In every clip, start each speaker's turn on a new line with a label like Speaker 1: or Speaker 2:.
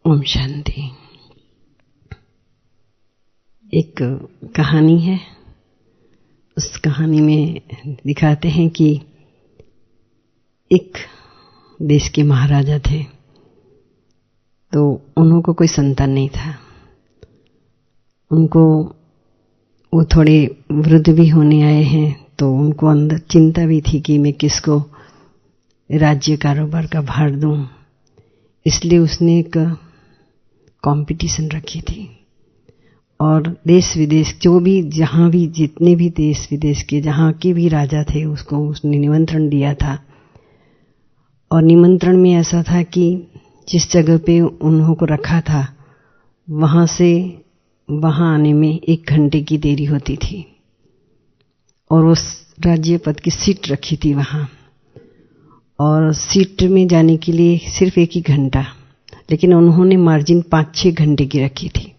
Speaker 1: ओम शांति। एक कहानी है, उस कहानी में दिखाते हैं कि एक देश के महाराजा थे, तो उनको कोई संतान नहीं था। उनको वो थोड़े वृद्ध भी होने आए हैं, तो उनको अंदर चिंता भी थी कि मैं किसको राज्य कारोबार का भार दूं। इसलिए उसने एक कंपटीशन रखी थी और देश विदेश जो भी जहां भी जितने भी देश विदेश के जहां के भी राजा थे उसको उसने निमंत्रण दिया था। और निमंत्रण में ऐसा था कि जिस जगह पे उन्होंने रखा था वहां से वहां आने में 1 घंटे की देरी होती थी और उस राज्य पद की सीट रखी थी वहां, और सीट में जाने के लिए सिर्फ 1 ही घंटा, लेकिन उन्होंने मार्जिन 5-6 घंटे की रखी थी।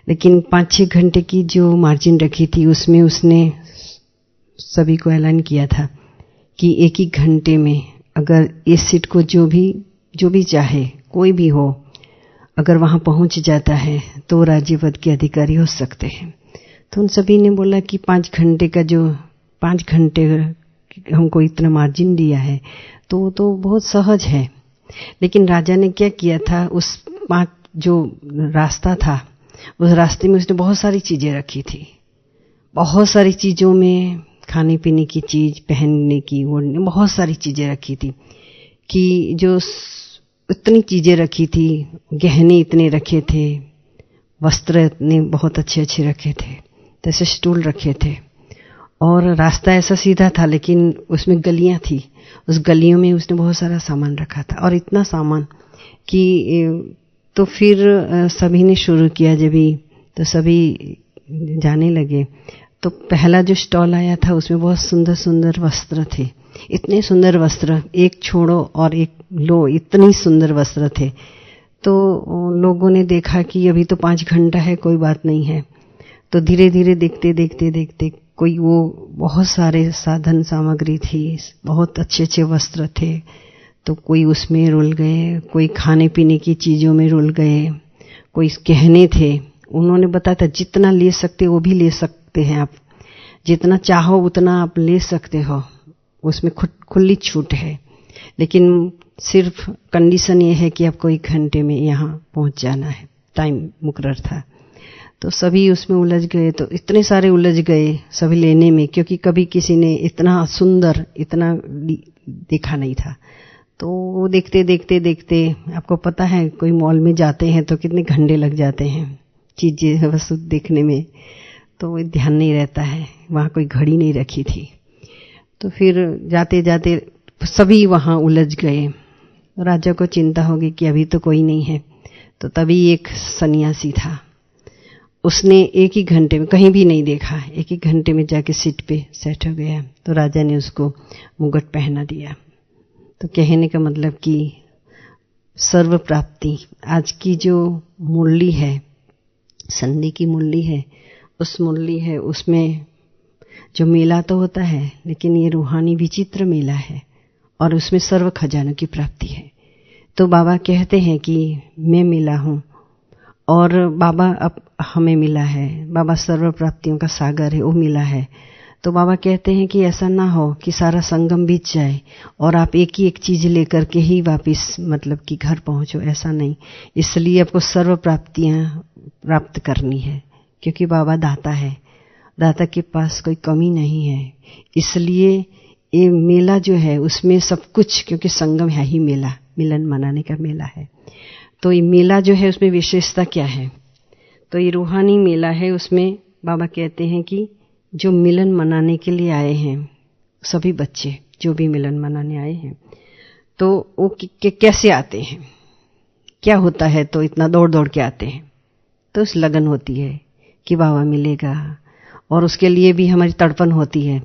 Speaker 1: लेकिन 5-6 घंटे की जो मार्जिन रखी थी उसमें उसने सभी को ऐलान किया था कि 1 ही घंटे में अगर इस सीट को जो भी चाहे कोई भी हो, अगर वहां पहुंच जाता है तो राज्य पद के अधिकारी हो सकते हैं। तो उन सभी ने बोला कि 5 घंटे का जो 5 घंटे हमको इतना मार्जिन दिया है तो बहुत सहज है। लेकिन राजा ने क्या किया था, उस 5 जो रास्ता था उस रास्ते में उसने बहुत सारी चीजें रखी थी। बहुत सारी चीजों में खाने पीने की चीज, पहनने की, ओढ़ने, बहुत सारी चीजें रखी थी कि जो इतनी चीजें रखी थी, गहने इतने रखे थे, वस्त्र इतने बहुत अच्छे अच्छे रखे थे, जैसे स्टूल रखे थे। और रास्ता ऐसा सीधा था लेकिन उसमें गलियां थी, उस गलियों में उसने बहुत सारा सामान रखा था। और इतना सामान कि तो फिर सभी ने शुरू किया जब भी, तो सभी जाने लगे। तो पहला जो स्टॉल आया था उसमें बहुत सुंदर सुंदर वस्त्र थे, इतने सुंदर वस्त्र, एक छोड़ो और एक लो, इतनी सुंदर वस्त्र थे। तो लोगों ने देखा कि अभी तो 5 घंटा है, कोई बात नहीं है। तो धीरे धीरे देखते देखते देखते कोई वो बहुत सारे साधन सामग्री थी, बहुत अच्छे अच्छे वस्त्र थे, तो कोई उसमें रुल गए, कोई खाने पीने की चीजों में रुल गए, कोई गहने थे। उन्होंने बताया था जितना ले सकते वो भी ले सकते हैं आप, जितना चाहो उतना आप ले सकते हो, उसमें खुली छूट है। लेकिन सिर्फ कंडीशन ये है कि आपको 1 घंटे में यहाँ पहुंच जाना है, टाइम मुकर्रर था। तो सभी उसमें उलझ गए, तो इतने सारे उलझ गए सभी लेने में, क्योंकि कभी किसी ने इतना सुंदर इतना देखा नहीं था। तो वो देखते देखते देखते, आपको पता है कोई मॉल में जाते हैं तो कितने घंटे लग जाते हैं चीजें वस्तु देखने में, तो वो ध्यान नहीं रहता है, वहां कोई घड़ी नहीं रखी थी। तो फिर जाते जाते सभी वहां उलझ गए। राजा को चिंता होगी कि अभी तो कोई नहीं है। तो तभी एक सन्यासी था, उसने 1 ही घंटे में, कहीं भी नहीं देखा, 1 ही घंटे में जाके सीट पे सेट हो गया। तो राजा ने उसको मुकुट पहना दिया। तो कहने का मतलब कि सर्व प्राप्ति, आज की जो मुरली है, संधि की मुरली है, उस मुरली है, उसमें जो मेला तो होता है लेकिन ये रूहानी विचित्र मेला है और उसमें सर्व खजानों की प्राप्ति है। तो बाबा कहते हैं कि मैं मिला हूं और बाबा अब हमें मिला है, बाबा सर्व प्राप्तियों का सागर है, वो मिला है। तो बाबा कहते हैं कि ऐसा ना हो कि सारा संगम बीत जाए और आप एक ही एक चीज लेकर के ही वापस मतलब कि घर पहुंचो, ऐसा नहीं। इसलिए आपको सर्व प्राप्तियां प्राप्त करनी है, क्योंकि बाबा दाता है, दाता के पास कोई कमी नहीं है। इसलिए ये मेला जो है उसमें सब कुछ, क्योंकि संगम है ही मेला, मिलन मनाने का मेला है। तो ये मेला जो है उसमें विशेषता क्या है, तो ये रूहानी मेला है। उसमें बाबा कहते हैं कि जो मिलन मनाने के लिए आए हैं, सभी बच्चे जो भी मिलन मनाने आए हैं, तो वो कैसे आते हैं, क्या होता है, तो इतना दौड़ दौड़ के आते हैं। तो उस लगन होती है कि बाबा मिलेगा, और उसके लिए भी हमारी तड़पन होती है।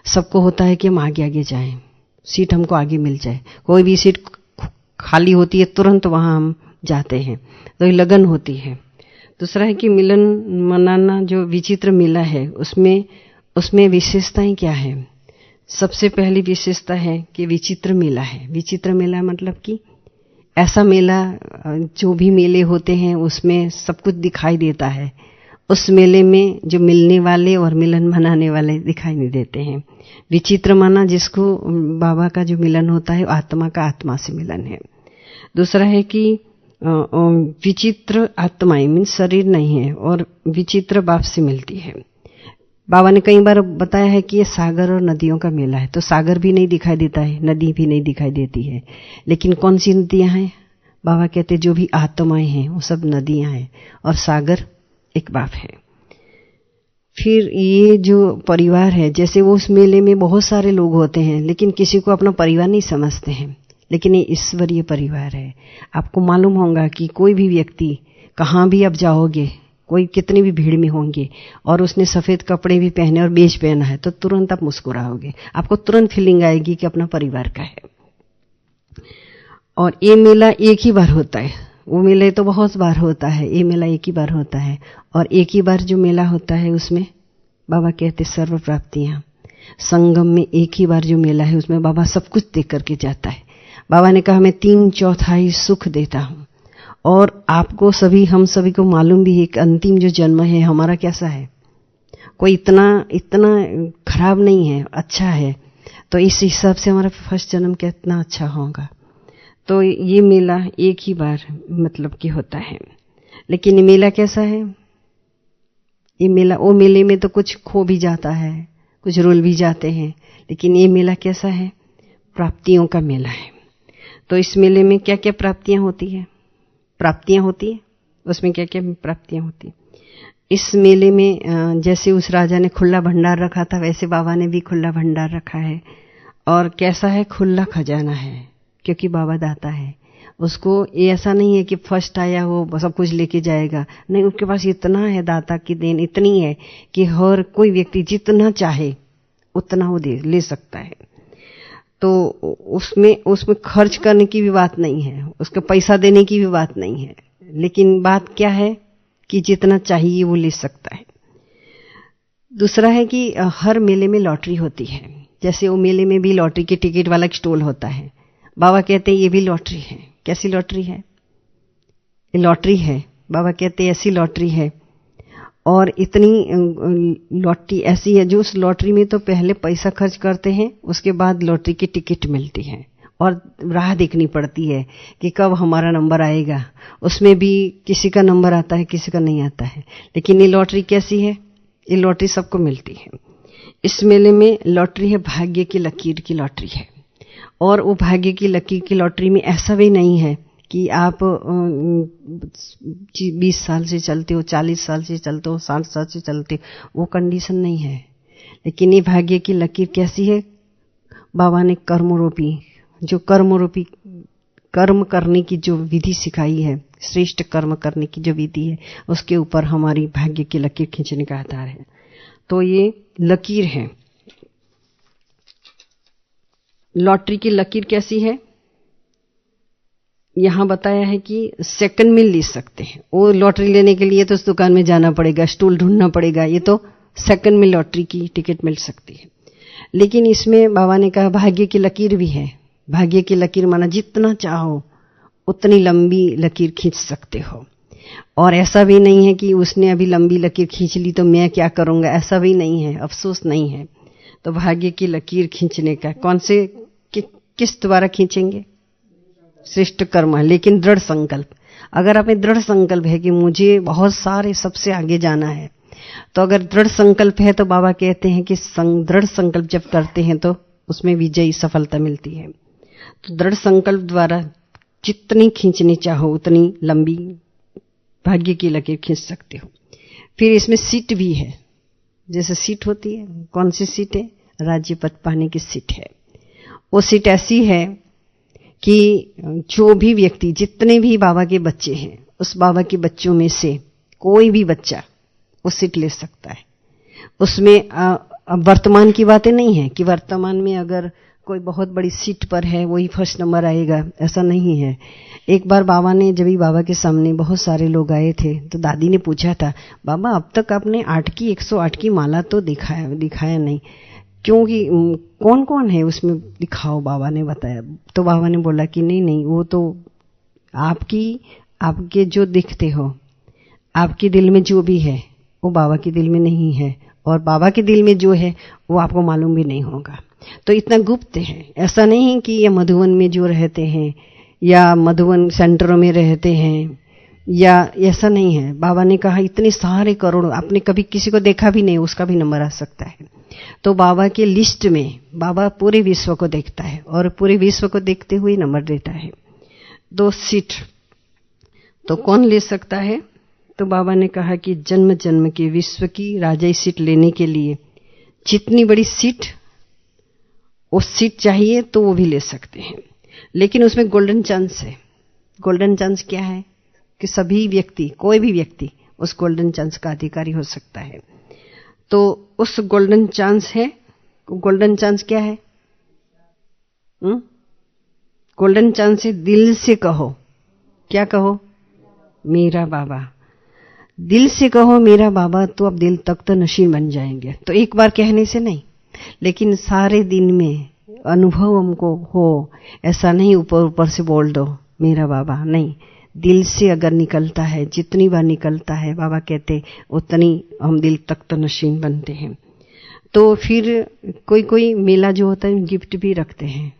Speaker 1: सबको होता है कि हम आगे आगे जाएं, सीट हमको आगे मिल जाए। कोई भी सीट खाली होती है तुरंत वहां हम जाते हैं, तो ये लगन होती है। दूसरा है कि मिलन मनाना जो विचित्र मेला है उसमें विशेषताएं क्या है। सबसे पहली विशेषता है कि विचित्र मेला है। विचित्र मेला मतलब कि ऐसा मेला, जो भी मेले होते हैं उसमें सब कुछ दिखाई देता है, उस मेले में जो मिलने वाले और मिलन मनाने वाले दिखाई नहीं देते हैं। विचित्र माना जिसको बाबा का जो मिलन होता है आत्मा का आत्मा से मिलन है। दूसरा है कि विचित्र आत्माएं मीन्स शरीर नहीं है और विचित्र बाप से मिलती है। बाबा ने कई बार बताया है कि ये सागर और नदियों का मेला है, तो सागर भी नहीं दिखाई देता है, नदी भी नहीं दिखाई देती है, लेकिन कौन सी नदियां हैं? बाबा कहते जो भी आत्माएं हैं वो सब नदियां हैं और सागर एक बाप है। फिर ये जो परिवार है, जैसे वो उस मेले में बहुत सारे लोग होते हैं लेकिन किसी को अपना परिवार नहीं समझते हैं, लेकिन ये ईश्वरीय परिवार है। आपको मालूम होगा कि कोई भी व्यक्ति कहाँ भी आप जाओगे, कोई कितनी भी भीड़ में होंगे और उसने सफेद कपड़े भी पहने और बेज पहना है तो तुरंत आप मुस्कुराओगे, आपको तुरंत फीलिंग आएगी कि अपना परिवार का है। और ये मेला एक ही बार होता है, वो मेला तो बहुत बार होता है, ये मेला एक ही बार होता है। और एक ही बार जो मेला होता है उसमें बाबा कहते सर्व प्राप्तियां, संगम में एक ही बार जो मेला है उसमें बाबा सब कुछ दे करके जाता है। बाबा ने कहा मैं 3/4 सुख देता हूं। और आपको सभी, हम सभी को मालूम भी है कि अंतिम जो जन्म है हमारा कैसा है, कोई इतना खराब नहीं है, अच्छा है। तो इस हिसाब से हमारा फर्स्ट जन्म कितना अच्छा होगा। तो ये मेला एक ही बार मतलब कि होता है। लेकिन ये मेला कैसा है? ये मेला, वो मेले में तो कुछ खो भी जाता है, कुछ रुल भी जाते हैं, लेकिन ये मेला कैसा है? प्राप्तियों का मेला है। तो इस मेले में क्या क्या प्राप्तियां होती है? प्राप्तियां होती है, उसमें क्या क्या प्राप्तियां होती है? इस मेले में जैसे उस राजा ने खुला भंडार रखा था, वैसे बाबा ने भी खुला भंडार रखा है। और कैसा है? खुला खजाना है, क्योंकि बाबा दाता है। उसको ये ऐसा नहीं है कि फर्स्ट आया वो सब कुछ लेके जाएगा, नहीं, उसके पास इतना है, दाता की देन इतनी है कि हर कोई व्यक्ति जितना चाहे उतना वो ले सकता है। तो उसमें खर्च करने की भी बात नहीं है, उसके पैसा देने की भी बात नहीं है, लेकिन बात क्या है कि जितना चाहिए वो ले सकता है। दूसरा है कि हर मेले में लॉटरी होती है। जैसे वो मेले में भी लॉटरी के टिकट वाला एक स्टॉल होता है। बाबा कहते हैं ये भी लॉटरी है। कैसी लॉटरी है? ये लॉटरी है। बाबा कहते हैं ऐसी लॉटरी है। और इतनी लॉटरी ऐसी है जो उस लॉटरी में तो पहले पैसा खर्च करते हैं, उसके बाद लॉटरी की टिकट मिलती है और राह देखनी पड़ती है कि कब हमारा नंबर आएगा। उसमें भी किसी का नंबर आता है, किसी का नहीं आता है। लेकिन ये लॉटरी कैसी है? ये लॉटरी सबको मिलती है। इस मेले में लॉटरी है भाग्य की लकीर की लॉटरी है। और वो भाग्य की लकीर की लॉटरी में ऐसा भी नहीं है कि आप 20 साल से चलते हो, 40 साल से चलते हो, 60 साल से चलते हो, वो कंडीशन नहीं है। लेकिन ये भाग्य की लकीर कैसी है? बाबा ने कर्मरूपी, जो कर्मरूपी कर्म करने की जो विधि सिखाई है, श्रेष्ठ कर्म करने की जो विधि है, उसके ऊपर हमारी भाग्य की लकीर खींचने का आधार है। तो ये लकीर है। लॉटरी की लकीर कैसी है? यहां बताया है कि सेकंड में ले सकते हैं। वो लॉटरी लेने के लिए तो उस दुकान में जाना पड़ेगा, स्टूल ढूंढना पड़ेगा, ये तो सेकंड में लॉटरी की टिकट मिल सकती है। लेकिन इसमें बाबा ने कहा भाग्य की लकीर भी है। भाग्य की लकीर माना जितना चाहो उतनी लंबी लकीर खींच सकते हो। और ऐसा भी नहीं है कि उसने अभी लंबी लकीर खींच ली तो मैं क्या करूंगा, ऐसा भी नहीं है, अफसोस नहीं है। तो भाग्य की लकीर खींचने का कौन से किस द्वारा खींचेंगे? श्रेष्ठ कर्म है, लेकिन दृढ़ संकल्प। अगर आप में दृढ़ संकल्प है कि मुझे बहुत सारे सबसे आगे जाना है, तो अगर दृढ़ संकल्प है तो बाबा कहते हैं कि दृढ़ संकल्प जब करते हैं तो उसमें विजयी सफलता मिलती है। तो दृढ़ संकल्प द्वारा जितनी खींचनी चाहो उतनी लंबी भाग्य की लकीर खींच सकते हो। फिर इसमें सीट भी है। जैसे सीट होती है, कौन सी सीट है? राज्य पद पाने की सीट है। वो सीट ऐसी है कि जो भी व्यक्ति, जितने भी बाबा के बच्चे हैं, उस बाबा के बच्चों में से कोई भी बच्चा वो सीट ले सकता है। उसमें वर्तमान की बातें नहीं है कि वर्तमान में अगर कोई बहुत बड़ी सीट पर है वही फर्स्ट नंबर आएगा, ऐसा नहीं है। एक बार बाबा ने, जब भी बाबा के सामने बहुत सारे लोग आए थे तो दादी ने पूछा था, बाबा अब तक आपने 108 की माला तो दिखाया नहीं, क्योंकि कौन कौन है उसमें दिखाओ। बाबा ने बताया तो बाबा ने बोला कि नहीं, वो तो आपके जो दिखते हो, आपके दिल में जो भी है वो बाबा के दिल में नहीं है, और बाबा के दिल में जो है वो आपको मालूम भी नहीं होगा। तो इतना गुप्त है। ऐसा नहीं है कि ये मधुवन में जो रहते हैं या मधुवन सेंटरों में रहते हैं, या ऐसा नहीं है। बाबा ने कहा इतने सारे करोड़ों, आपने कभी किसी को देखा भी नहीं, उसका भी नंबर आ सकता है। तो बाबा के लिस्ट में बाबा पूरे विश्व को देखता है, और पूरे विश्व को देखते हुए नंबर देता है। 2 सीट तो कौन ले सकता है? तो बाबा ने कहा कि जन्म जन्म के विश्व की राजाई सीट लेने के लिए जितनी बड़ी सीट, वो सीट चाहिए तो वो भी ले सकते हैं, लेकिन उसमें गोल्डन चांस है। गोल्डन चांस क्या है? कि सभी व्यक्ति, कोई भी व्यक्ति उस गोल्डन चांस का अधिकारी हो सकता है। तो उस गोल्डन चांस है, गोल्डन चांस क्या है? गोल्डन चांस है दिल से कहो। क्या कहो? मेरा बाबा। दिल से कहो मेरा बाबा, तो अब दिल तक तो नशीन बन जाएंगे। तो एक बार कहने से नहीं, लेकिन सारे दिन में अनुभव हमको हो। ऐसा नहीं ऊपर ऊपर से बोल दो मेरा बाबा, नहीं, दिल से अगर निकलता है, जितनी बार निकलता है, बाबा कहते उतनी हम दिल तक तो नशीन बनते हैं। तो फिर कोई कोई मेला जो होता है गिफ्ट भी रखते हैं,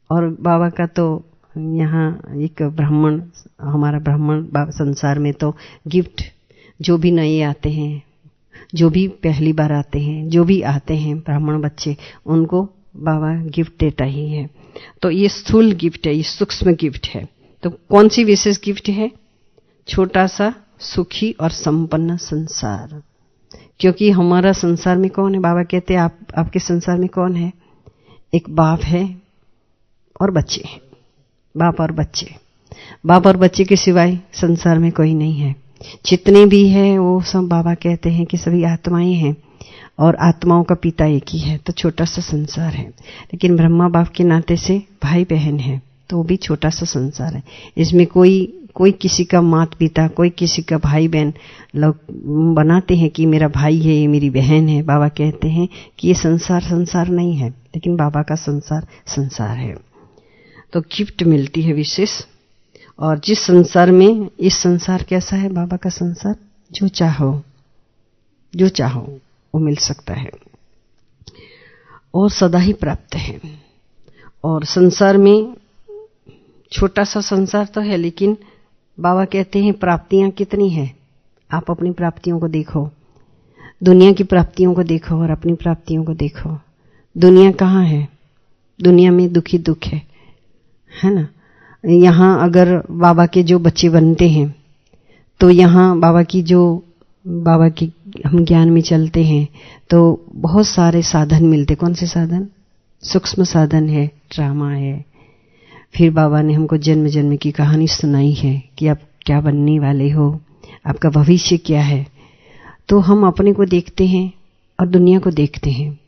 Speaker 1: और बाबा का तो यहाँ एक ब्राह्मण, हमारा ब्राह्मण संसार में तो गिफ्ट, जो भी नए आते हैं, जो भी पहली बार आते हैं, जो भी आते हैं ब्राह्मण बच्चे, उनको बाबा गिफ्ट देता ही है। तो ये स्थूल गिफ्ट है, ये सूक्ष्म गिफ्ट है। तो कौन सी विशेष गिफ्ट है? छोटा सा सुखी और संपन्न संसार। क्योंकि हमारा संसार में कौन है? बाबा कहते हैं आपके संसार में कौन है? एक बाप है और बच्चे हैं। बाप और बच्चे, बाप और बच्चे के सिवाय संसार में कोई नहीं है। जितने भी है वो सब बाबा कहते हैं कि सभी आत्माएं हैं, और आत्माओं का पिता एक ही है। तो छोटा सा संसार है, लेकिन ब्रह्मा बाप के नाते से भाई बहन है, तो वो भी छोटा सा संसार है। इसमें कोई किसी का माता पिता, कोई किसी का भाई बहन लोग बनाते हैं कि मेरा भाई है, ये मेरी बहन है। बाबा कहते हैं कि ये संसार नहीं है, लेकिन बाबा का संसार है। तो गिफ्ट मिलती है विशेष। और जिस संसार में, इस संसार कैसा है? बाबा का संसार, जो चाहो वो मिल सकता है, और सदा ही प्राप्त है। और संसार में छोटा सा संसार तो है, लेकिन बाबा कहते हैं प्राप्तियां कितनी है। आप अपनी प्राप्तियों को देखो, दुनिया की प्राप्तियों को देखो और अपनी प्राप्तियों को देखो। दुनिया कहाँ है? दुनिया में दुखी दुख है ना। यहाँ अगर बाबा के जो बच्चे बनते हैं, तो यहाँ बाबा की हम ज्ञान में चलते हैं, तो बहुत सारे साधन मिलते। कौन से साधन? सूक्ष्म साधन है, ड्रामा है। फिर बाबा ने हमको जन्म जन्म की कहानी सुनाई है कि आप क्या बनने वाले हो, आपका भविष्य क्या है। तो हम अपने को देखते हैं और दुनिया को देखते हैं।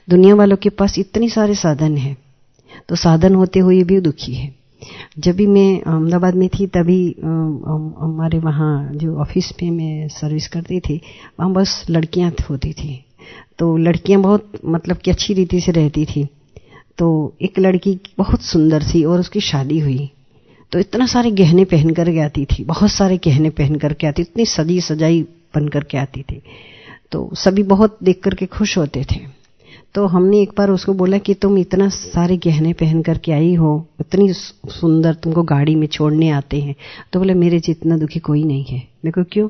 Speaker 1: दुनिया वालों के पास इतने सारे साधन हैं, तो साधन होते हुए भी दुखी है। जब भी मैं अहमदाबाद में थी, तभी हमारे वहाँ जो ऑफिस में मैं सर्विस करती थी, वहाँ बस लड़कियाँ होती थी। तो लड़कियाँ बहुत मतलब कि अच्छी रीति से रहती थी। तो एक लड़की बहुत सुंदर थी और उसकी शादी हुई, तो इतना सारे गहने पहन कर के आती थी, बहुत सारे गहने पहन कर के आती, इतनी सजी सजाई बन कर के आती थी। तो सभी बहुत देख कर के खुश होते थे। तो हमने एक बार उसको बोला कि तुम इतना सारे गहने पहन कर के आई हो, इतनी सुंदर, तुमको गाड़ी में छोड़ने आते हैं। तो बोले मेरे जितना दुखी कोई नहीं है। मेरे को क्यों?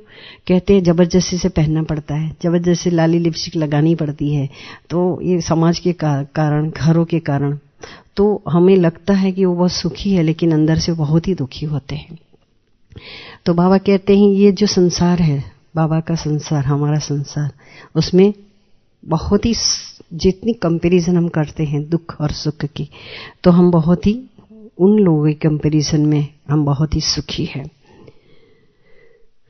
Speaker 1: कहते हैं जबरदस्ती से पहनना पड़ता है, जबरदस्ती लाली लिपस्टिक लगानी पड़ती है। तो ये समाज के कारण, घरों के कारण, तो हमें लगता है कि वो बहुत सुखी है, लेकिन अंदर से बहुत ही दुखी होते हैं। तो बाबा कहते हैं ये जो संसार है, बाबा का संसार, हमारा संसार, उसमें बहुत ही, जितनी कंपैरिजन हम करते हैं दुख और सुख की, तो हम बहुत ही, उन लोगों के कंपैरिजन में हम बहुत ही सुखी हैं।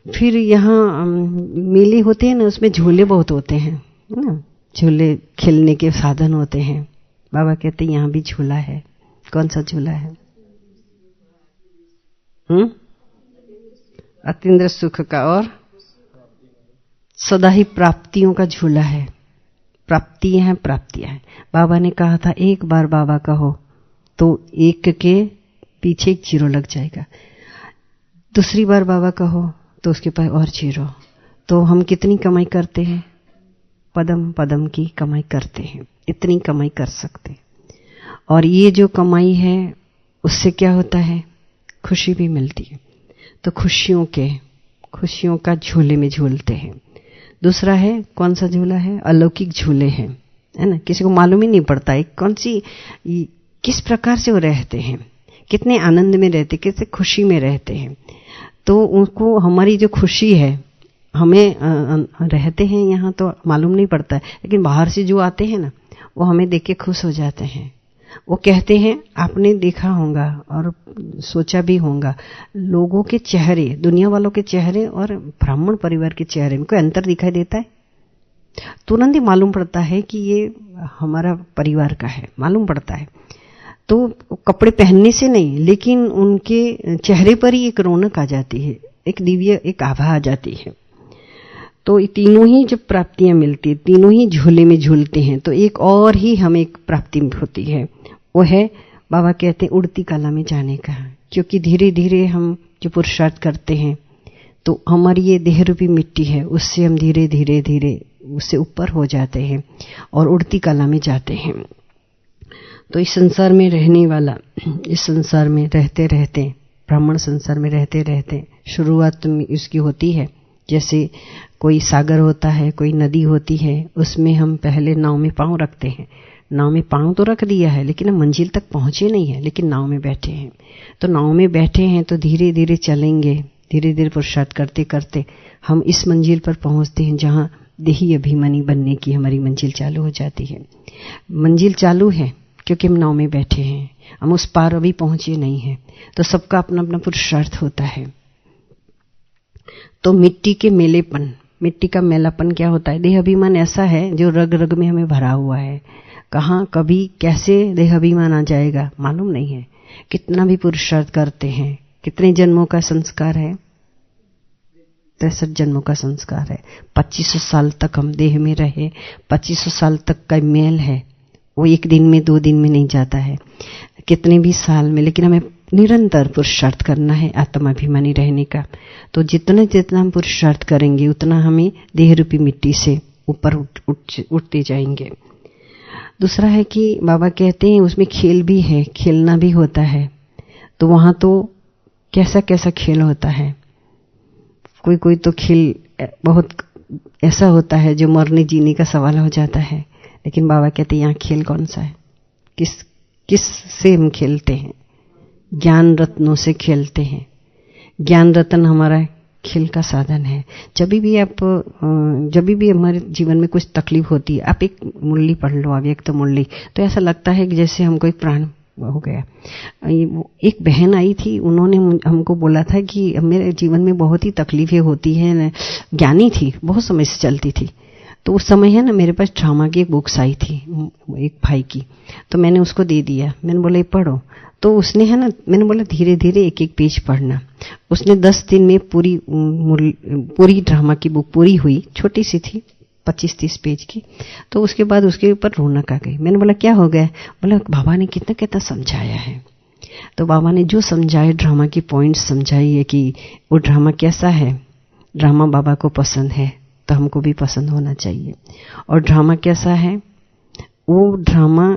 Speaker 1: फिर यहाँ मेले होते हैं ना, उसमें झूले बहुत होते हैं ना, झूले खेलने के साधन होते हैं। बाबा कहते हैं यहाँ भी झूला है। कौन सा झूला है? अतीन्द्र सुख का और सदा ही प्राप्तियों का झूला है। प्राप्तियां हैं। बाबा ने कहा था एक बार बाबा कहो तो एक के पीछे एक जीरो लग जाएगा। दूसरी बार बाबा कहो तो उसके पास और 0। तो हम कितनी कमाई करते हैं? पदम पदम की कमाई करते हैं, इतनी कमाई कर सकते हैं। और ये जो कमाई है उससे क्या होता है? खुशी भी मिलती है। तो खुशियों का झूले में झूलते हैं। दूसरा है, कौन सा झूला है? अलौकिक झूले हैं, है ना। किसी को मालूम ही नहीं पड़ता है किस प्रकार से वो रहते हैं, कितने आनंद में रहते, कितने खुशी में रहते हैं। तो उनको हमारी जो खुशी है, हमें रहते हैं यहाँ तो मालूम नहीं पड़ता है, लेकिन बाहर से जो आते हैं ना, वो हमें देख के खुश हो जाते हैं। वो कहते हैं, आपने देखा होगा और सोचा भी होगा, लोगों के चेहरे, दुनिया वालों के चेहरे और ब्राह्मण परिवार के चेहरे में कोई अंतर दिखाई देता है? तुरंत ही मालूम पड़ता है कि ये हमारा परिवार का है, मालूम पड़ता है। तो कपड़े पहनने से नहीं, लेकिन उनके चेहरे पर ही एक रौनक आ जाती है, एक दिव्य एक आभा आ जाती है। तो तीनों ही जब प्राप्तियां मिलती है, तीनों ही झूले में झूलते हैं, तो एक और ही हमें एक प्राप्ति होती है। वो है, बाबा कहते हैं, उड़ती कला में जाने का। क्योंकि धीरे धीरे हम जो पुरुषार्थ करते हैं, तो हमारी ये देह रूपी मिट्टी है, उससे हम धीरे धीरे धीरे उससे ऊपर हो जाते हैं और उड़ती कला में जाते हैं। तो इस संसार में रहने वाला, इस संसार में रहते रहते, ब्राह्मण संसार में रहते रहते, शुरुआत में इसकी होती है जैसे कोई सागर होता है, कोई नदी होती है, उसमें हम पहले नाव में पांव रखते हैं। नाव में पांव तो रख दिया है, लेकिन हम मंजिल तक पहुंचे नहीं है, लेकिन नाव में बैठे हैं। तो नाव में बैठे हैं तो धीरे धीरे चलेंगे, धीरे धीरे पुरुषार्थ करते करते हम इस मंजिल पर पहुंचते हैं जहां देही अभिमानी बनने की हमारी मंजिल चालू हो जाती है। मंजिल चालू है क्योंकि हम नाव में बैठे हैं, हम उस पार अभी पहुंचे नहीं हैं। तो सबका अपना अपना पुरुषार्थ होता है। तो मिट्टी के मेलेपन, मिट्टी का मेलापन क्या होता है? देह अभिमान ऐसा है जो रग रग में हमें भरा हुआ है। कहाँ कभी कैसे देह अभिमान आ जाएगा मालूम नहीं है। कितना भी पुरुषार्थ करते हैं, कितने जन्मों का संस्कार है? 63 जन्मों का संस्कार है। 2500 साल तक हम देह में रहे, 2500 साल तक का मेल है, वो एक दिन में 2 दिन में नहीं जाता है, कितने भी साल में। लेकिन हमें निरंतर पुरुषार्थ करना है आत्माभिमानी रहने का। तो जितना जितना हम पुरुषार्थ करेंगे, उतना हमें देह रूपी मिट्टी से ऊपर उठते जाएंगे। दूसरा है कि बाबा कहते हैं उसमें खेल भी है, खेलना भी होता है। तो वहां तो कैसा कैसा खेल होता है। कोई कोई तो खेल बहुत ऐसा होता है जो मरने जीने का सवाल हो जाता है। लेकिन बाबा कहते हैं यहाँ खेल कौन सा है? किस से हम खेलते हैं? ज्ञान रत्नों से खेलते हैं। ज्ञान रत्न हमारा खेल का साधन है। जब भी हमारे जीवन में कुछ तकलीफ होती है, आप एक मुरली पढ़ लो, अव्यक्त मुरली, तो ऐसा लगता है कि जैसे हमको एक प्राण हो गया। एक बहन आई थी, उन्होंने हमको बोला था कि मेरे जीवन में बहुत ही तकलीफें होती हैं। ज्ञानी थी, बहुत समय से चलती थी। तो उस समय है ना, मेरे पास ड्रामा की एक बुक्स आई थी एक भाई की, तो मैंने उसको दे दिया। मैंने बोला ये पढ़ो। तो उसने है ना, मैंने बोला धीरे धीरे एक एक पेज पढ़ना। उसने 10 दिन में पूरी ड्रामा की बुक पूरी हुई। छोटी सी थी, 25-30 पेज की। तो उसके बाद उसके ऊपर रौनक आ गई। मैंने बोला क्या हो गया? बोला बाबा ने कितना कितना समझाया है। तो बाबा ने जो समझाए, ड्रामा की पॉइंट्स समझाई है कि वो ड्रामा कैसा है। ड्रामा बाबा को पसंद है तो हमको भी पसंद होना चाहिए। और ड्रामा कैसा है? वो ड्रामा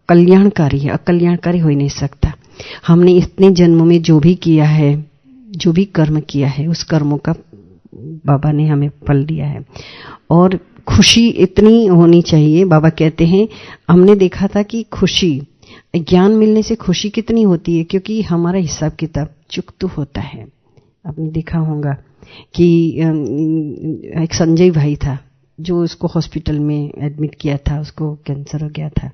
Speaker 1: कल्याणकारी है, अकल्याणकारी हो ही नहीं सकता। हमने इतने जन्मों में जो भी किया है, जो भी कर्म किया है, उस कर्मों का बाबा ने हमें फल दिया है। और खुशी इतनी होनी चाहिए। बाबा कहते हैं, हमने देखा था कि खुशी, ज्ञान मिलने से खुशी कितनी होती है, क्योंकि हमारा हिसाब किताब चुकतू होता है। आपने देखा होगा कि एक संजय भाई था जो उसको हॉस्पिटल में एडमिट किया था, उसको कैंसर हो गया था।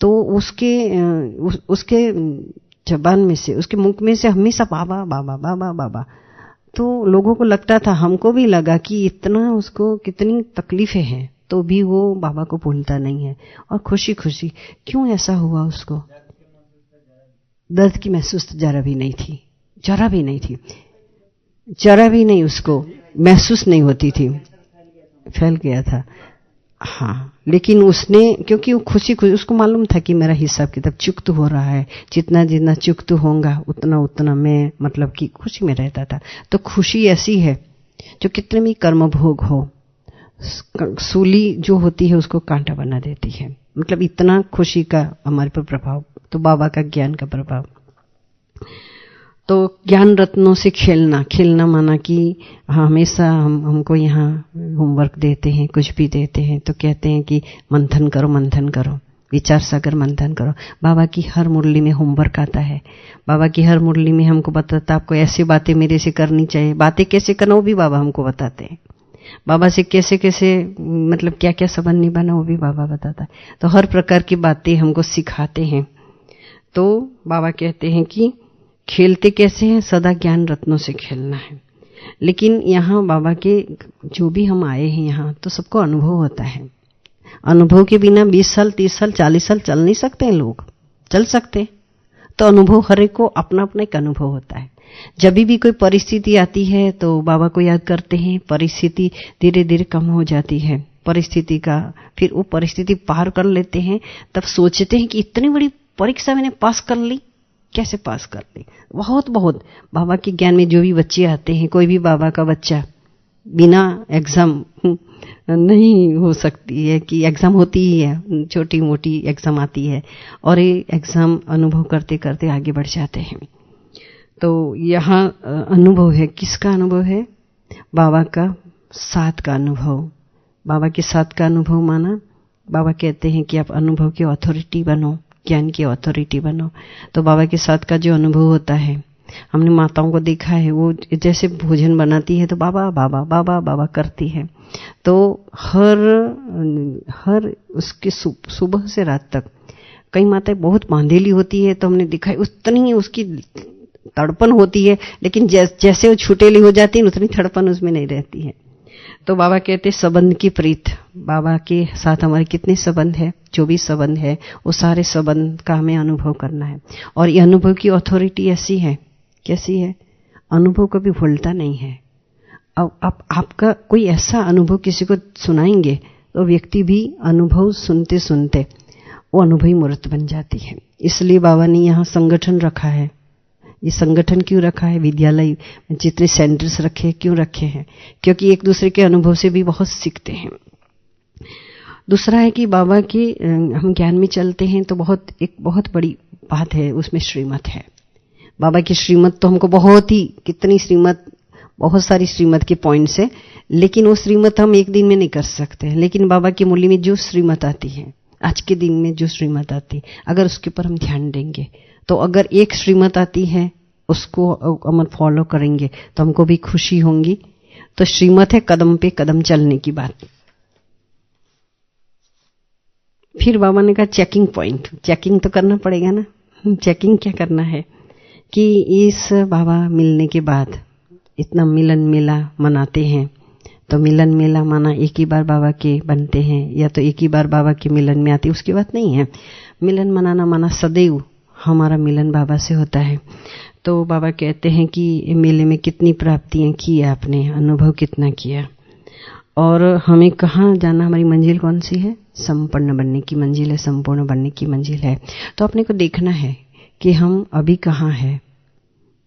Speaker 1: तो उसके जबान में से, उसके मुख में से हमेशा बाबा बाबा बाबा बाबा। तो लोगों को लगता था, हमको भी लगा कि इतना उसको कितनी तकलीफें हैं, तो भी वो बाबा को भूलता नहीं है। और खुशी खुशी क्यों ऐसा हुआ? उसको दर्द की महसूस जरा भी नहीं थी, जरा भी नहीं थी, जरा भी नहीं, उसको महसूस नहीं होती थी। फैल गया था। हाँ, लेकिन उसने, क्योंकि वो खुशी उसको मालूम था कि मेरा हिसाब किताब चुकत हो रहा है, जितना जितना चुकत होगा उतना उतना मैं मतलब कि खुशी में रहता था। तो खुशी ऐसी है जो कितने भी कर्म भोग हो, सूली जो होती है उसको कांटा बना देती है। मतलब इतना खुशी का हमारे पर प्रभाव, तो बाबा का ज्ञान का प्रभाव। तो ज्ञान रत्नों से खेलना माना कि हमेशा हमको यहाँ होमवर्क देते हैं, कुछ भी देते हैं तो कहते हैं कि मंथन करो, विचार सागर मंथन करो। बाबा की हर मुरली में होमवर्क आता है। बाबा की हर मुरली में हमको बताता आपको ऐसी बातें मेरे से करनी चाहिए। बातें कैसे करना वो भी बाबा हमको बताते हैं। बाबा से कैसे कैसे मतलब क्या क्या संबंध निभाना वो भी बाबा बताता है। तो हर प्रकार की बातें हमको सिखाते हैं। तो बाबा कहते हैं कि खेलते कैसे हैं, सदा ज्ञान रत्नों से खेलना है। लेकिन यहाँ बाबा के जो भी हम आए हैं यहाँ, तो सबको अनुभव होता है। अनुभव के बिना 20 साल 30 साल 40 साल चल नहीं सकते हैं लोग, चल सकते। तो अनुभव हर एक को अपना अपना एक अनुभव होता है। जब भी कोई परिस्थिति आती है तो बाबा को याद करते हैं, परिस्थिति धीरे धीरे कम हो जाती है परिस्थिति का, फिर वो परिस्थिति पार कर लेते हैं। तब सोचते हैं कि इतनी बड़ी परीक्षा मैंने पास कर ली, कैसे पास कर ली। बहुत बाबा के ज्ञान में जो भी बच्चे आते हैं, कोई भी बाबा का बच्चा बिना एग्जाम नहीं हो सकती है कि एग्जाम होती ही है, छोटी मोटी एग्जाम आती है और ये एग्जाम अनुभव करते करते आगे बढ़ जाते हैं। तो यहाँ अनुभव है, किसका अनुभव है? बाबा का साथ का अनुभव। बाबा के साथ का अनुभव माना, बाबा कहते हैं कि आप अनुभव की अथॉरिटी बनो, ज्ञान की अथॉरिटी बनो। तो बाबा के साथ का जो अनुभव होता है, हमने माताओं को देखा है, वो जैसे भोजन बनाती है तो बाबा बाबा बाबा बाबा करती है। तो हर उसके सुबह से रात तक कई माताएं बहुत बांधेली होती है, तो हमने देखा है उतनी उसकी तड़पन होती है, लेकिन जैसे वो छुटेली हो जाती है उतनी तड़पन उसमें नहीं रहती है। तो बाबा कहते संबंध की प्रीत। बाबा के साथ हमारे कितने संबंध है, जो भी संबंध है वो सारे संबंध का हमें अनुभव करना है। और ये अनुभव की अथॉरिटी ऐसी है, कैसी है? अनुभव कभी भूलता नहीं है। अब आपका कोई ऐसा अनुभव किसी को सुनाएंगे तो व्यक्ति भी अनुभव सुनते सुनते वो अनुभवी मूर्त बन जाती है। इसलिए बाबा ने यहाँ संगठन रखा है। ये संगठन क्यों रखा है? विद्यालय जितने सेंटर्स रखे क्यों रखे हैं? क्योंकि एक दूसरे के अनुभव से भी बहुत सीखते हैं। दूसरा है कि बाबा की हम ज्ञान में चलते हैं तो एक बहुत बड़ी बात है, उसमें श्रीमत है। बाबा की श्रीमत तो हमको बहुत सारी श्रीमत के पॉइंट्स है, लेकिन वो श्रीमत हम एक दिन में नहीं कर सकते। लेकिन बाबा की मुरली में जो श्रीमत आती है, आज के दिन में जो श्रीमत आती है, अगर उसके ऊपर हम ध्यान देंगे तो अगर एक श्रीमत आती है उसको हम फॉलो करेंगे तो हमको भी खुशी होंगी। तो श्रीमत है कदम पे कदम चलने की बात। फिर बाबा ने कहा चेकिंग पॉइंट, चेकिंग तो करना पड़ेगा ना। चेकिंग क्या करना है कि इस बाबा मिलने के बाद इतना मिलन मेला मनाते हैं, तो मिलन मेला माना एक ही बार बाबा के बनते हैं या तो एक ही बार बाबा के मिलन में आते, उसकी बात नहीं है। मिलन मनाना माना सदैव हमारा मिलन बाबा से होता है। तो बाबा कहते हैं कि मेले में कितनी प्राप्तियां की आपने, अनुभव कितना किया, और हमें कहाँ जाना, हमारी मंजिल कौन सी है? संपन्न बनने की मंजिल है, संपूर्ण बनने की मंजिल है। तो अपने को देखना है कि हम अभी कहाँ हैं।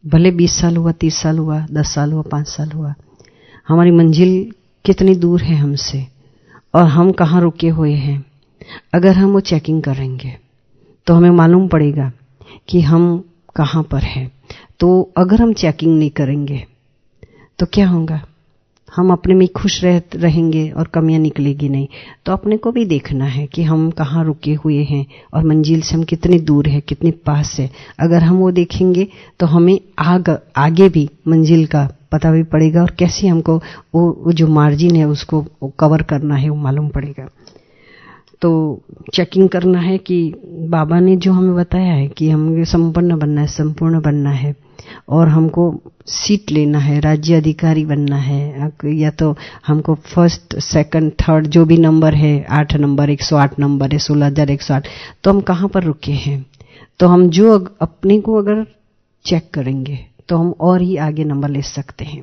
Speaker 1: भले 20 साल हुआ, 30 साल हुआ, 10 साल हुआ, 5 साल हुआ, हमारी मंजिल कितनी दूर है हमसे और हम कहाँ रुके हुए हैं। अगर हम वो चेकिंग करेंगे तो हमें मालूम पड़ेगा कि हम कहाँ पर हैं। तो अगर हम चेकिंग नहीं करेंगे तो क्या होगा? हम अपने में खुश रहेंगे और कमियां निकलेगी नहीं। तो अपने को भी देखना है कि हम कहाँ रुके हुए हैं और मंजिल से हम कितने दूर है, कितने पास है। अगर हम वो देखेंगे तो हमें आगे भी मंजिल का पता भी पड़ेगा और कैसे हमको वो जो मार्जिन है उसको कवर करना है वो मालूम पड़ेगा। तो चेकिंग करना है कि बाबा ने जो हमें बताया है कि हमें संपन्न बनना है, संपूर्ण बनना है और हमको सीट लेना है, राज्य अधिकारी बनना है, या तो हमको फर्स्ट सेकंड थर्ड जो भी नंबर है, 8 नंबर 108 नंबर है, 16,108, तो हम कहाँ पर रुके हैं। तो हम जो अपने को अगर चेक करेंगे तो हम और ही आगे नंबर ले सकते हैं।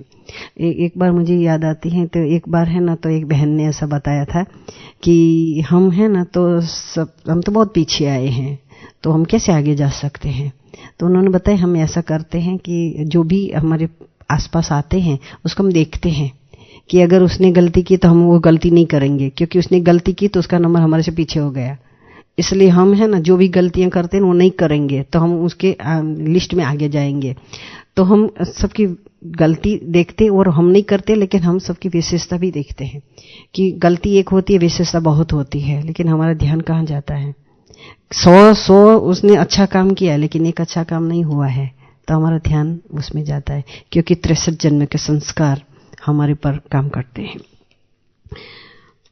Speaker 1: एक बार मुझे याद आती है, तो एक बार है ना, तो एक बहन ने ऐसा बताया था कि हम है ना तो हम तो बहुत पीछे आए हैं, तो हम कैसे आगे जा सकते हैं। तो उन्होंने बताया हम ऐसा करते हैं कि जो भी हमारे आसपास आते हैं उसको हम देखते हैं कि अगर उसने गलती की तो हम वो गलती नहीं करेंगे, क्योंकि उसने गलती की तो उसका नंबर हमारे से पीछे हो गया। इसलिए हम है ना जो भी गलतियां करते हैं वो नहीं करेंगे, तो हम उसके लिस्ट में आगे जाएंगे। तो हम सबकी गलती देखते और हम नहीं करते, लेकिन हम सबकी विशेषता भी देखते हैं कि गलती एक होती है, विशेषता बहुत होती है, लेकिन हमारा ध्यान कहाँ जाता है। 100 उसने अच्छा काम किया लेकिन एक अच्छा काम नहीं हुआ है, तो हमारा ध्यान उसमें जाता है, क्योंकि 63 जन्म के संस्कार हमारे पर काम करते हैं।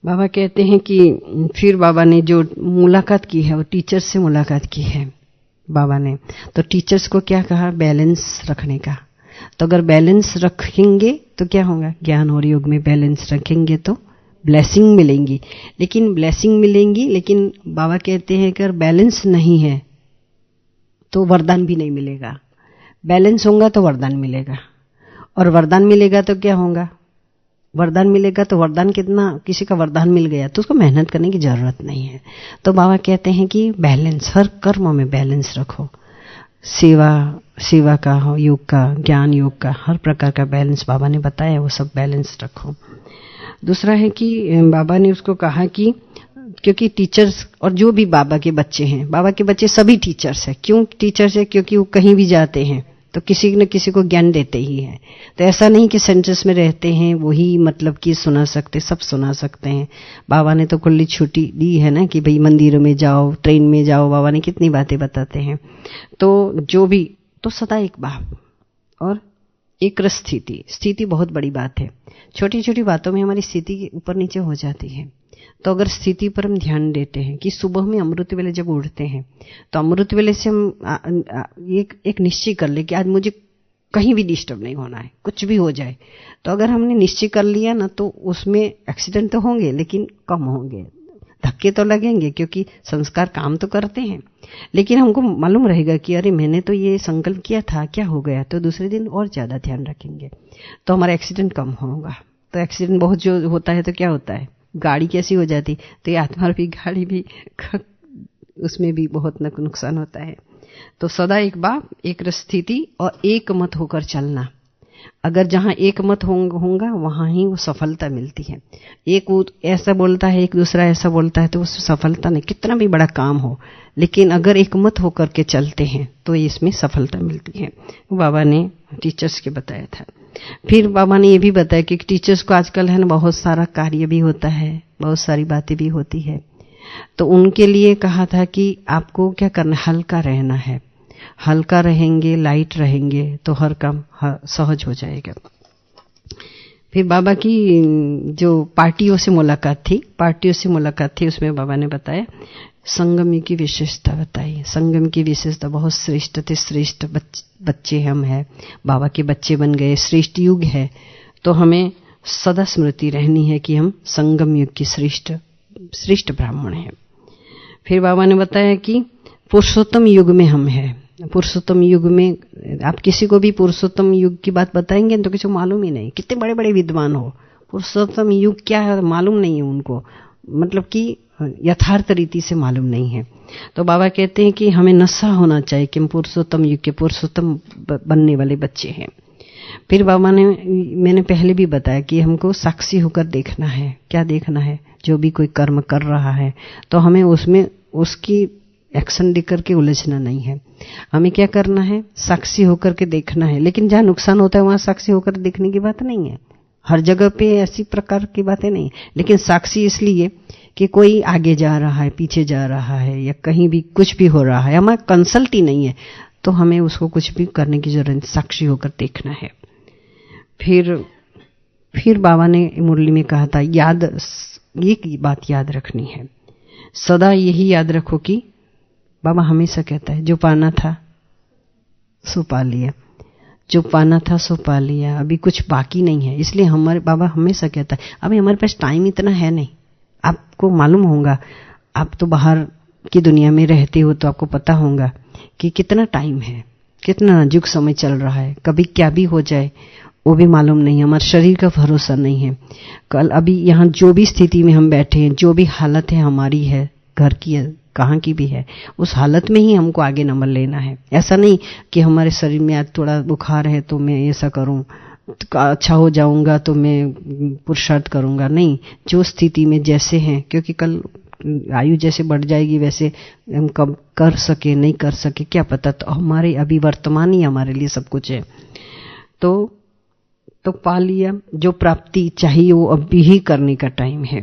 Speaker 1: बाबा कहते हैं कि फिर बाबा ने जो मुलाकात की है वो टीचर्स से मुलाकात की है बाबा ने। तो टीचर्स को क्या कहा, बैलेंस रखने का। तो अगर बैलेंस रखेंगे तो क्या होगा, ज्ञान और योग में बैलेंस रखेंगे तो ब्लेसिंग मिलेंगी। लेकिन ब्लेसिंग मिलेंगी, लेकिन बाबा कहते हैं कि अगर बैलेंस नहीं है तो वरदान भी नहीं मिलेगा। बैलेंस होगा तो वरदान मिलेगा, और वरदान मिलेगा तो क्या होगा, वरदान मिलेगा तो वरदान कितना, किसी का वरदान मिल गया तो उसको मेहनत करने की जरूरत नहीं है। तो बाबा कहते हैं कि बैलेंस, हर कर्म में बैलेंस रखो। सेवा का हो, योग का, ज्ञान योग का, हर प्रकार का बैलेंस बाबा ने बताया, वो सब बैलेंस रखो। दूसरा है कि बाबा ने उसको कहा कि क्योंकि टीचर्स और जो भी बाबा के बच्चे हैं, बाबा के बच्चे सभी टीचर्स हैं। क्यों टीचर्स है, क्योंकि वो कहीं भी जाते हैं तो किसी न किसी को ज्ञान देते ही हैं। तो ऐसा नहीं कि सेंटर्स में रहते हैं वही मतलब कि सुना सकते, सब सुना सकते हैं। बाबा ने तो खुली छुट्टी दी है ना कि भाई मंदिरों में जाओ, ट्रेन में जाओ, बाबा ने कितनी बातें बताते हैं। तो जो भी, तो सदा एक भाव और एक स्थिति बहुत बड़ी बात है। छोटी छोटी बातों में हमारी स्थिति ऊपर नीचे हो जाती है। तो अगर स्थिति पर हम ध्यान देते हैं कि सुबह में अमृत वेले जब उठते हैं तो अमृत वेले से हम एक निश्चय कर ले कि आज मुझे कहीं भी डिस्टर्ब नहीं होना है, कुछ भी हो जाए। तो अगर हमने निश्चय कर लिया ना तो उसमें एक्सीडेंट तो होंगे लेकिन कम होंगे, धक्के तो लगेंगे क्योंकि संस्कार काम तो करते हैं, लेकिन हमको मालूम रहेगा कि अरे मैंने तो ये संकल्प किया था, क्या हो गया। तो दूसरे दिन और ज्यादा ध्यान रखेंगे तो हमारा एक्सीडेंट कम होगा। तो एक्सीडेंट बहुत जो होता है तो क्या होता है, गाड़ी कैसी हो जाती, तो ये आत्मा भी गाड़ी भी उसमें भी बहुत नुकसान होता है। तो सदा एक बात, एक स्थिति और एक मत होकर चलना। अगर जहां एक मत होगा वहां ही वो सफलता मिलती है। एक ऐसा बोलता है, एक दूसरा ऐसा बोलता है, तो उस सफलता नहीं, कितना भी बड़ा काम हो, लेकिन अगर एक मत होकर के चलते हैं तो इसमें सफलता मिलती है। बाबा ने टीचर्स के बताया था। फिर बाबा ने ये भी बताया कि टीचर्स को आजकल है ना बहुत सारा कार्य भी होता है, बहुत सारी बातें भी होती है। तो उनके लिए कहा था कि आपको क्या करना, हल्का रहना है। हल्का रहेंगे, लाइट रहेंगे तो हर काम सहज हो जाएगा। फिर बाबा की जो पार्टियों से मुलाकात थी उसमें बाबा ने बताया संगम की विशेषता बताई। संगम की विशेषता बहुत श्रेष्ठ बच्चे हम हैं, बाबा के बच्चे बन गए, श्रेष्ठ युग है। तो हमें सदा स्मृति रहनी है कि हम संगम युग की श्रेष्ठ ब्राह्मण हैं। फिर बाबा ने बताया कि पुरुषोत्तम युग में हम हैं। पुरुषोत्तम युग में आप किसी को भी पुरुषोत्तम युग की बात बताएंगे तो किसी को मालूम ही नहीं, कितने बड़े बड़े विद्वान हो, पुरुषोत्तम युग क्या है मालूम नहीं है उनको, मतलब कि यथार्थ रीति से मालूम नहीं है। तो बाबा कहते हैं कि हमें नशा होना चाहिए कि हम पुरुषोत्तम युग के पुरुषोत्तम बनने वाले बच्चे हैं। फिर बाबा ने, मैंने पहले भी बताया कि हमको साक्षी होकर देखना है। क्या देखना है, जो भी कोई कर्म कर रहा है तो हमें उसमें उसकी एक्शन देख करके उलझना नहीं है। हमें क्या करना है, साक्षी होकर के देखना है। लेकिन जहां नुकसान होता है वहां साक्षी होकर देखने की बात नहीं है, हर जगह पे ऐसी प्रकार की बातें नहीं। लेकिन साक्षी इसलिए कि कोई आगे जा रहा है, पीछे जा रहा है, या कहीं भी कुछ भी हो रहा है, हमारा कंसल्ट ही नहीं है, तो हमें उसको कुछ भी करने की जरूरत नहीं, साक्षी होकर देखना है। फिर बाबा ने मुरली में कहा था, एक बात याद रखनी है, सदा यही याद रखो कि बाबा हमेशा कहता है जो पाना था सो पा लिया, जो पाना था सो पा लिया, अभी कुछ बाकी नहीं है। इसलिए हमारे बाबा हमेशा कहता है अभी हमारे पास टाइम इतना है नहीं। आपको मालूम होगा, आप तो बाहर की दुनिया में रहते हो तो आपको पता होगा कि कितना टाइम है। कितना नाजुक समय चल रहा है, कभी क्या भी हो जाए वो भी मालूम नहीं है, हमारे शरीर का भरोसा नहीं है। कल अभी यहाँ जो भी स्थिति में हम बैठे हैं, जो भी हालत है हमारी है, घर की है, कहाँ की भी है, उस हालत में ही हमको आगे नंबर लेना है। ऐसा नहीं कि हमारे शरीर में आज थोड़ा बुखार है तो मैं ऐसा करूं, अच्छा हो जाऊंगा तो मैं पुरुषार्थ करूंगा, नहीं, जो स्थिति में जैसे हैं, क्योंकि कल आयु जैसे बढ़ जाएगी वैसे हम कब कर सके नहीं कर सके क्या पता। तो हमारे अभी वर्तमान ही हमारे लिए सब कुछ है। तो पा लिया, जो प्राप्ति चाहिए वो अभी ही करने का टाइम है।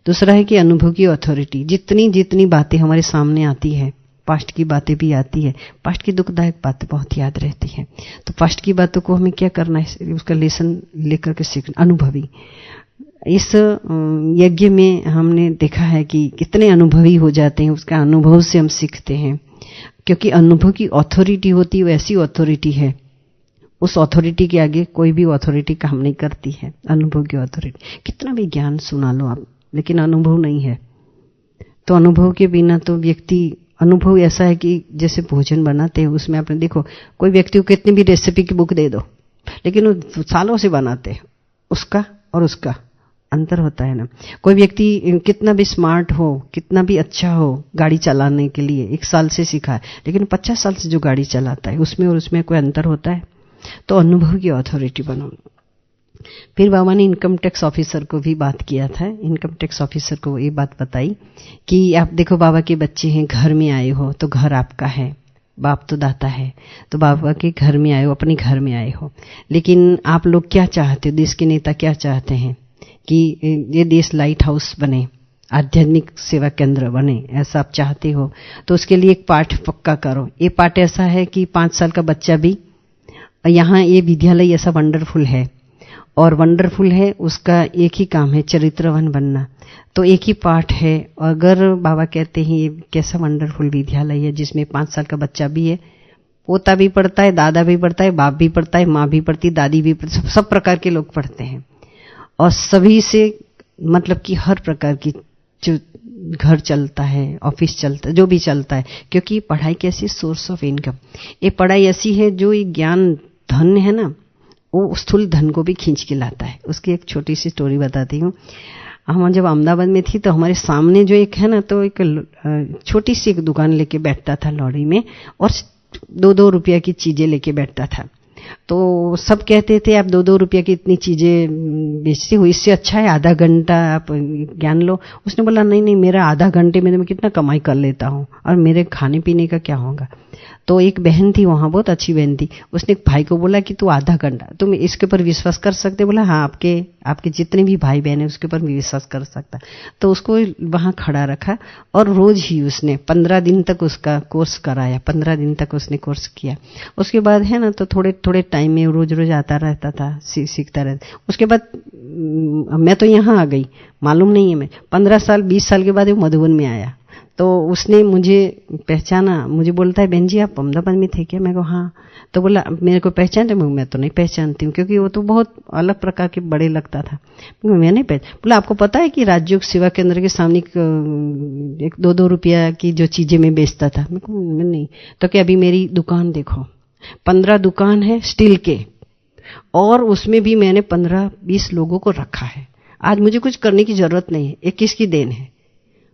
Speaker 1: दूसरा है कि अनुभव की अथॉरिटी, जितनी जितनी बातें हमारे सामने आती है, पास्ट की बातें भी आती है, पास्ट की दुखदायक बातें बहुत याद रहती हैं, तो पास्ट की बातों को हमें क्या करना है, उसका लेसन लेकर के सीखना, अनुभवी। इस यज्ञ में हमने देखा है कि कितने अनुभवी हो जाते हैं, उसका अनुभव से हम सीखते हैं, क्योंकि अनुभव की अथॉरिटी होती है, वैसी अथॉरिटी है, उस अथॉरिटी के आगे कोई भी अथॉरिटी काम नहीं करती है। अनुभव की अथॉरिटी, कितना भी ज्ञान सुना लो आप, लेकिन अनुभव नहीं है तो अनुभव के बिना तो व्यक्ति, अनुभव ऐसा है कि जैसे भोजन बनाते हैं, उसमें आपने देखो कोई व्यक्ति को कितनी भी रेसिपी की बुक दे दो, लेकिन वो सालों से बनाते हैं, उसका और उसका अंतर होता है ना। कोई व्यक्ति कितना भी स्मार्ट हो, कितना भी अच्छा हो गाड़ी चलाने के लिए, 1 साल से सीखा है, लेकिन 50 साल से जो गाड़ी चलाता है उसमें और उसमें कोई अंतर होता है। तो अनुभव की अथॉरिटी बनो। फिर बाबा ने इनकम टैक्स ऑफिसर को भी बात किया था। इनकम टैक्स ऑफिसर को ये बात बताई कि आप देखो बाबा के बच्चे हैं, घर में आए हो तो घर आपका है, बाप तो दाता है, तो बाबा के घर में आए हो, अपने घर में आए हो, लेकिन आप लोग क्या चाहते हो, देश के नेता क्या चाहते हैं कि ये देश लाइट हाउस बने, आध्यात्मिक सेवा केंद्र बने, ऐसा आप चाहते हो तो उसके लिए एक पाठ पक्का करो। ये पाठ ऐसा है कि 5 साल का बच्चा भी, यहाँ ये विद्यालय ऐसा वंडरफुल है और वंडरफुल है, उसका एक ही काम है चरित्रवान बनना, तो एक ही पाठ है। अगर बाबा कहते हैं ये कैसा वंडरफुल विद्यालय है जिसमें 5 साल का बच्चा भी है, पोता भी पढ़ता है, दादा भी पढ़ता है, बाप भी पढ़ता है, माँ भी पढ़ती, दादी भी पढ़ती, सब प्रकार के लोग पढ़ते हैं और सभी से मतलब कि हर प्रकार की जो घर चलता है, ऑफिस चलता है, जो भी चलता है, क्योंकि पढ़ाई कैसी सोर्स ऑफ इनकम, ये पढ़ाई ऐसी है जो ये ज्ञान धन है ना, वो स्थूल धन को भी खींच के लाता है। उसकी एक छोटी सी स्टोरी बताती हूँ। हम जब अहमदाबाद में थी तो हमारे सामने जो एक है ना, तो एक छोटी सी एक दुकान लेके बैठता था लॉरी में और 2-2 रुपया की चीजें लेके बैठता था। तो सब कहते थे आप 2-2 रुपया की इतनी चीजें बेचती हो, इससे अच्छा है आधा घंटा आप ज्ञान लो। उसने बोला नहीं नहीं, मेरा आधा घंटे में मैं कितना कमाई कर लेता हूँ और मेरे खाने पीने का क्या होगा। तो एक बहन थी वहां, बहुत अच्छी बहन थी, उसने एक भाई को बोला कि तू आधा घंटा, तुम इसके ऊपर विश्वास कर सकते? बोला हाँ, आपके जितने भी भाई बहन है उसके ऊपर विश्वास कर सकता। तो उसको वहां खड़ा रखा और रोज ही उसने 15 दिन तक उसका कोर्स कराया, 15 दिन तक उसने कोर्स किया। उसके बाद है ना, तो थोड़े थोड़े टाइम में रोज रोज आता रहता था, सीखता रहता। उसके बाद मैं तो यहाँ आ गई, मालूम नहीं है, मैं 15 साल 20 साल के बाद वो मधुबन में आया। तो उसने मुझे पहचाना, मुझे बोलता है बहन जी आप अहमदाबाद में थे क्या? मैं को हाँ। तो बोला मेरे को पहचानते? मैं तो नहीं पहचानती हूँ, क्योंकि वो तो बहुत अलग प्रकार के बड़े लगता था। मैं नहीं पहचान। बोला आपको पता है कि राज्य सेवा केंद्र के सामने एक 2-2 रुपया की जो चीजें मैं बेचता था? मैं नहीं। तो क्या अभी मेरी दुकान देखो, 15 दुकान है स्टील के, और उसमें भी मैंने 15-20 लोगों को रखा है। आज मुझे कुछ करने की जरूरत नहीं है। ये किसकी देन है?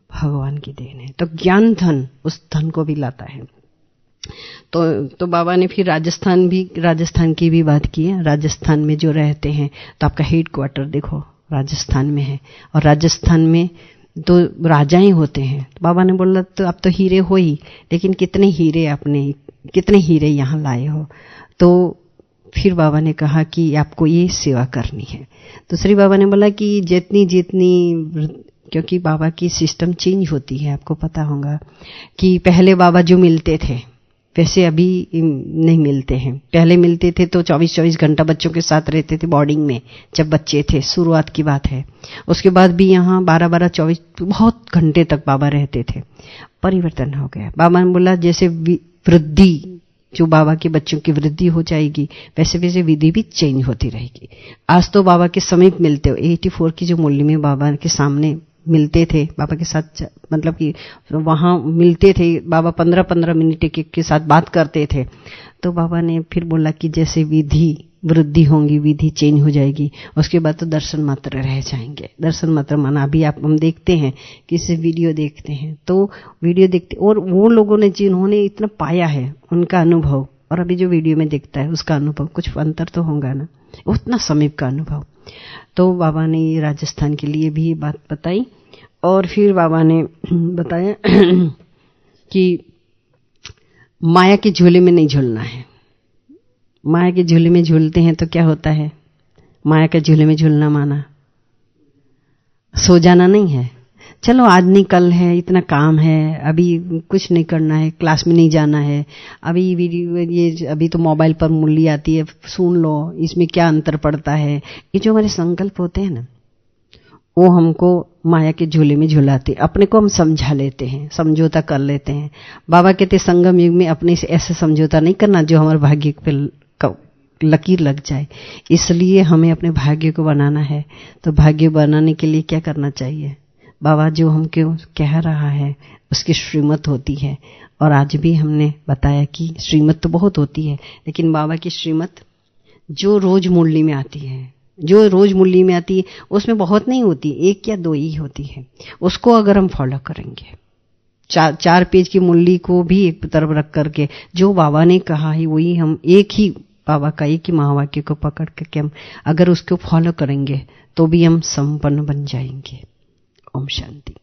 Speaker 1: भगवान की देन है। तो ज्ञान धन उस धन को भी लाता है। तो बाबा ने फिर राजस्थान की भी बात की है। राजस्थान में जो रहते हैं, तो आपका हेड क्वार्टर देखो राजस्थान में है, और राजस्थान में तो राजाएं होते हैं। बाबा ने बोला तो आप तो हीरे हो ही, लेकिन कितने हीरे यहाँ लाए हो? तो फिर बाबा ने कहा कि आपको ये सेवा करनी है। दूसरी बाबा ने बोला कि जितनी क्योंकि बाबा की सिस्टम चेंज होती है, आपको पता होगा कि पहले बाबा जो मिलते थे वैसे अभी नहीं मिलते हैं। पहले मिलते थे तो 24-24 घंटा बच्चों के साथ रहते थे बोर्डिंग में, जब बच्चे थे, शुरुआत की बात है। उसके बाद भी यहाँ 12-24 बहुत घंटे तक बाबा रहते थे। परिवर्तन हो गया। बाबा ने बोला जैसे वृद्धि, जो बाबा के बच्चों की वृद्धि हो जाएगी, वैसे वैसे विधि भी चेंज होती रहेगी। आज तो बाबा के समीप मिलते हो। 84 की जो मुरली में बाबा के सामने मिलते थे बाबा के साथ, मतलब कि वहाँ मिलते थे, बाबा 15-15 मिनट के साथ बात करते थे। तो बाबा ने फिर बोला कि जैसे विधि वृद्धि होंगी, विधि चेंज हो जाएगी, उसके बाद तो दर्शन मात्र रह जाएंगे। दर्शन मात्र माना अभी हम देखते हैं, किसी वीडियो देखते हैं तो वीडियो देखते, और वो लोगों ने जिन्होंने इतना पाया है उनका अनुभव और अभी जो वीडियो में देखता है उसका अनुभव, कुछ अंतर तो होगा ना, उतना समीप का अनुभव। तो बाबा ने राजस्थान के लिए भी ये बात बताई और फिर बाबा ने बताया कि माया के झूले में नहीं झूलना है। माया के झूले में झूलते हैं तो क्या होता है, माया के झूले में झूलना माना सो जाना नहीं है। चलो आज नहीं कल है, इतना काम है, अभी कुछ नहीं करना है, क्लास में नहीं जाना है, अभी वीडियो ये अभी तो मोबाइल पर मूल्य आती है, सुन लो, इसमें क्या अंतर पड़ता है। ये जो हमारे संकल्प होते हैं ना, वो हमको माया के झूले में झुलाते, अपने को हम समझा लेते हैं, समझौता कर लेते हैं। बाबा कहते संगम युग में अपने से ऐसे समझौता नहीं करना जो हमारे भाग्य पे लकीर लग जाए। इसलिए हमें अपने भाग्य को बनाना है। तो भाग्य बनाने के लिए क्या करना चाहिए, बाबा जो हमको कह रहा है उसकी श्रीमत होती है। और आज भी हमने बताया कि श्रीमत तो बहुत होती है, लेकिन बाबा की श्रीमत जो रोज मुरली में आती है, जो रोज मुरली में आती है उसमें बहुत नहीं होती, 1 या 2 ही होती है। उसको अगर हम फॉलो करेंगे, 4 पेज की मुरली को भी एक तरफ रख करके जो बाबा ने कहा है वही हम, एक ही बाबा का एक ही महावाक्य को पकड़ करके हम अगर उसको फॉलो करेंगे तो भी हम संपन्न बन जाएंगे। ओम शांति।